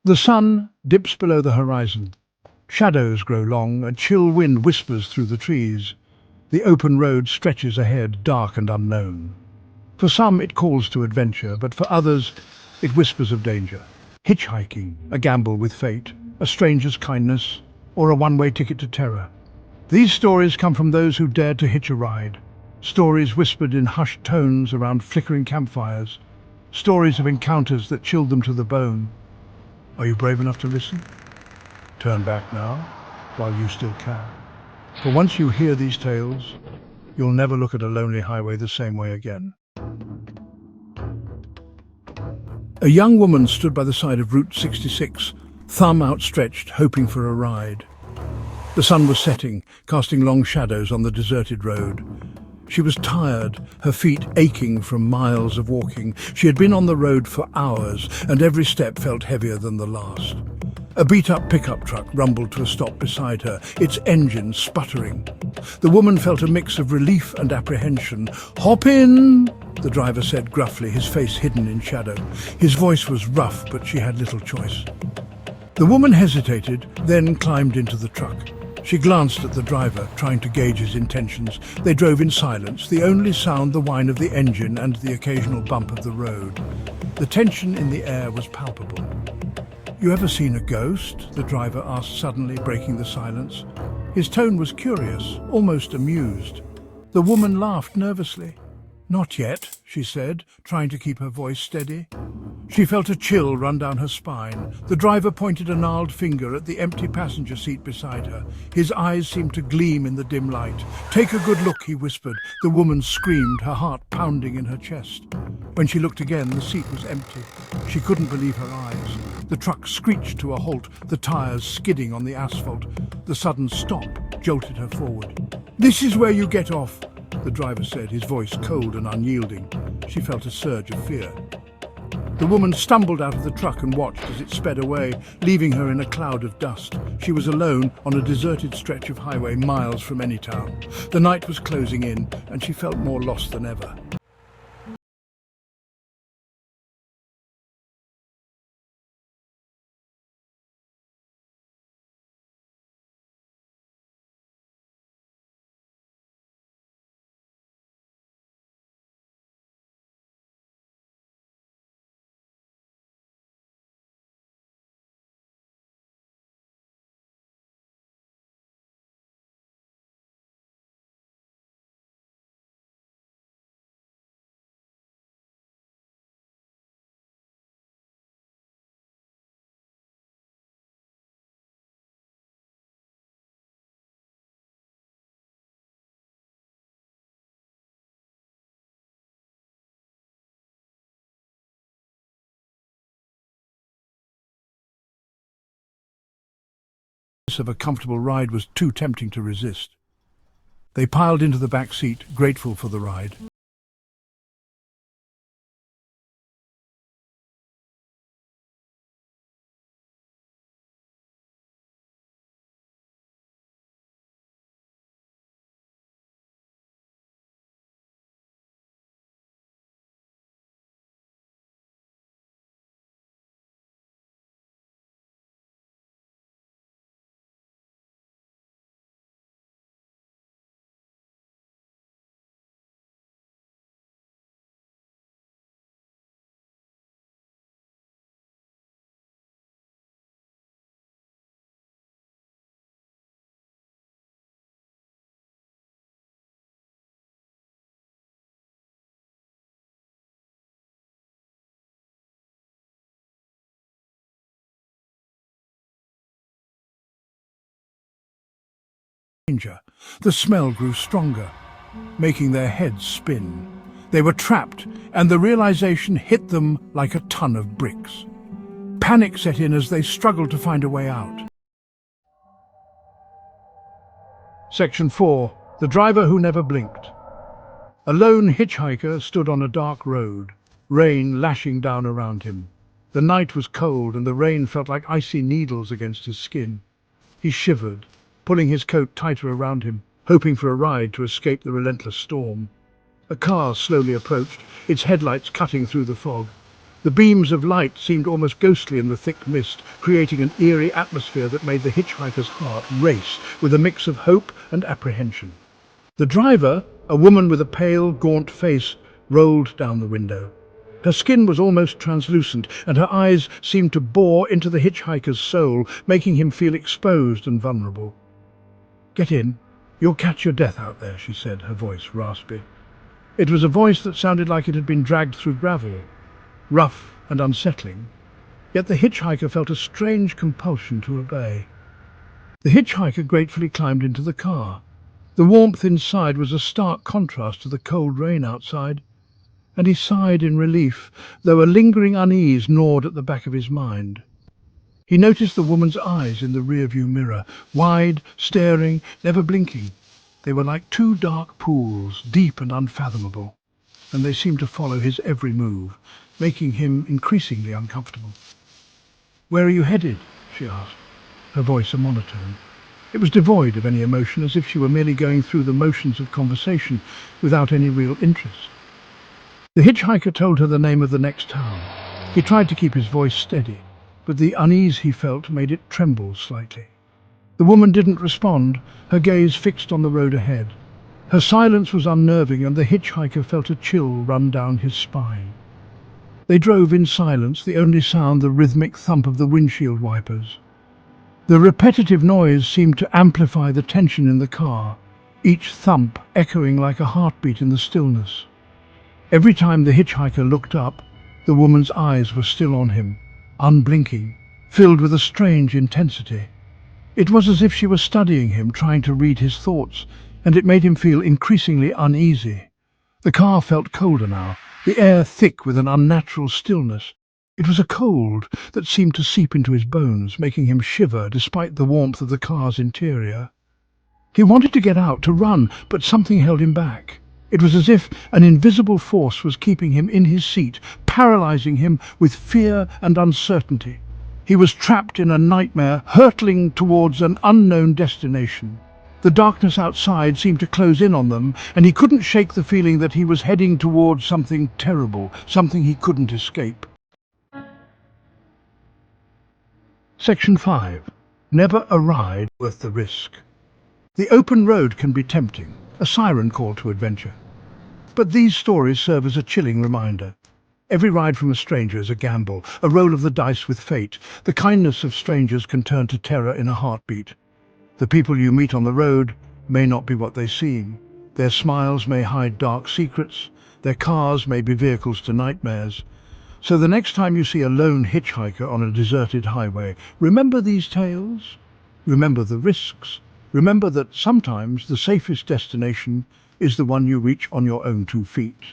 The sun dips below the horizon. Shadows grow long, a chill wind whispers through the trees. The open road stretches ahead, dark and unknown. For some it calls to adventure, but for others it whispers of danger. Hitchhiking, a gamble with fate, a stranger's kindness, or a one-way ticket to terror. These stories come from those who dared to hitch a ride. Stories whispered in hushed tones around flickering campfires. Stories of encounters that chilled them to the bone. Are you brave enough to listen? Turn back now, while you still can. For once you hear these tales, you'll never look at a lonely highway the same way again. A young woman stood by the side of Route 66, thumb outstretched, hoping for a ride. The sun was setting, casting long shadows on the deserted road. She was tired, her feet aching from miles of walking. She had been on the road for hours, and every step felt heavier than the last. A beat-up pickup truck rumbled to a stop beside her, its engine sputtering. The woman felt a mix of relief and apprehension. "Hop in!" the driver said gruffly, his face hidden in shadow. His voice was rough, but she had little choice. The woman hesitated, then climbed into the truck. She glanced at the driver, trying to gauge his intentions. They drove in silence, the only sound the whine of the engine and the occasional bump of the road. The tension in the air was palpable. "You ever seen a ghost?" the driver asked suddenly, breaking the silence. His tone was curious, almost amused. The woman laughed nervously. "Not yet," she said, trying to keep her voice steady. She felt a chill run down her spine. The driver pointed a gnarled finger at the empty passenger seat beside her. His eyes seemed to gleam in the dim light. "Take a good look," he whispered. The woman screamed, her heart pounding in her chest. When she looked again, the seat was empty. She couldn't believe her eyes. The truck screeched to a halt, the tires skidding on the asphalt. The sudden stop jolted her forward. "This is where you get off," the driver said, his voice cold and unyielding. She felt a surge of fear. The woman stumbled out of the truck and watched as it sped away, leaving her in a cloud of dust. She was alone on a deserted stretch of highway miles from any town. The night was closing in, and she felt more lost than ever. Of a comfortable ride was too tempting to resist. They piled into the back seat, grateful for the ride. The smell grew stronger, making their heads spin. They were trapped, and the realization hit them like a ton of bricks. Panic set in as they struggled to find a way out. Section 4. The driver who never blinked. A lone hitchhiker stood on a dark road, rain lashing down around him. The night was cold, and the rain felt like icy needles against his skin. He shivered, pulling his coat tighter around him, hoping for a ride to escape the relentless storm. A car slowly approached, its headlights cutting through the fog. The beams of light seemed almost ghostly in the thick mist, creating an eerie atmosphere that made the hitchhiker's heart race with a mix of hope and apprehension. The driver, a woman with a pale, gaunt face, rolled down the window. Her skin was almost translucent, and her eyes seemed to bore into the hitchhiker's soul, making him feel exposed and vulnerable. "Get in. You'll catch your death out there," she said, her voice raspy. It was a voice that sounded like it had been dragged through gravel, rough and unsettling, yet the hitchhiker felt a strange compulsion to obey. The hitchhiker gratefully climbed into the car. The warmth inside was a stark contrast to the cold rain outside, and he sighed in relief, though a lingering unease gnawed at the back of his mind. He noticed the woman's eyes in the rearview mirror, wide, staring, never blinking. They were like two dark pools, deep and unfathomable, and they seemed to follow his every move, making him increasingly uncomfortable. "Where are you headed?" she asked, her voice a monotone. It was devoid of any emotion, as if she were merely going through the motions of conversation without any real interest. The hitchhiker told her the name of the next town. He tried to keep his voice steady, but the unease he felt made it tremble slightly. The woman didn't respond, her gaze fixed on the road ahead. Her silence was unnerving, and the hitchhiker felt a chill run down his spine. They drove in silence, the only sound the rhythmic thump of the windshield wipers. The repetitive noise seemed to amplify the tension in the car, each thump echoing like a heartbeat in the stillness. Every time the hitchhiker looked up, the woman's eyes were still on him, unblinking, filled with a strange intensity. It was as if she were studying him, trying to read his thoughts, and it made him feel increasingly uneasy. The car felt colder now, the air thick with an unnatural stillness. It was a cold that seemed to seep into his bones, making him shiver despite the warmth of the car's interior. He wanted to get out, to run, but something held him back. It was as if an invisible force was keeping him in his seat, paralyzing him with fear and uncertainty. He was trapped in a nightmare, hurtling towards an unknown destination. The darkness outside seemed to close in on them, and he couldn't shake the feeling that he was heading towards something terrible, something he couldn't escape. Section 5. Never a ride worth the risk. The open road can be tempting, a siren call to adventure. But these stories serve as a chilling reminder. Every ride from a stranger is a gamble, a roll of the dice with fate. The kindness of strangers can turn to terror in a heartbeat. The people you meet on the road may not be what they seem. Their smiles may hide dark secrets. Their cars may be vehicles to nightmares. So the next time you see a lone hitchhiker on a deserted highway, remember these tales. Remember the risks. Remember that sometimes the safest destination is the one you reach on your own 2 feet.